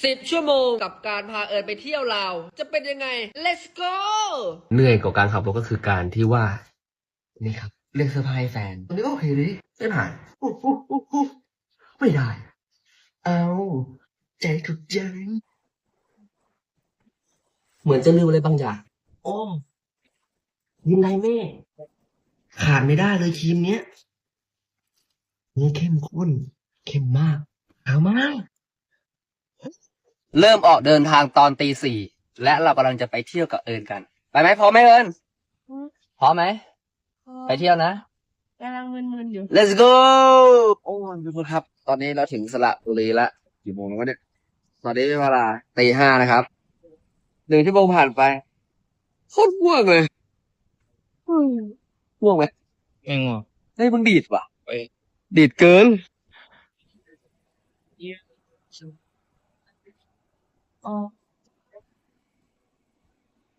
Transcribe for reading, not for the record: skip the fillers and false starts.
10 ชั่วโมงกับการพาเอิญไปเที่ยวลาวจะเป็นยังไง let's go เหนื่อยกว่าการขับรถก็คือการที่ว่านี่ครับเลือกเสื้อผ้าให้แฟนตอนนี้ก็โอเคดิไม่ผ่านไม่ได้เอาใจถูกใจเหมือนจะลืมอะไรบางอย่างโอ้ยินไรแม่ขาดไม่ได้เลยทีมเนี้ยนี่เข้มข้นเข้มมากเอามาเริ่มออกเดินทางตอนตี 4และเรากำลังจะไปเที่ยวกับเอิญกันไปไหมพร้อมไหมเอิญพร้อมไหมไปเที่ยวนะกำลังมึนๆอยู่ Let's go โอ้ทุกคนครับ ตอนนี้เราถึงสระบุรีละกี่โมงแล้ววะเนี่ย ตอนนี้เวลาตี 5นะครับ1 ชั่วโมงผ่านไปโคตรง่วงเลยง่วงไหมเองเหรอเฮ้ยมึงดีดว่ะ ไป ดีดเกิน อ๋อ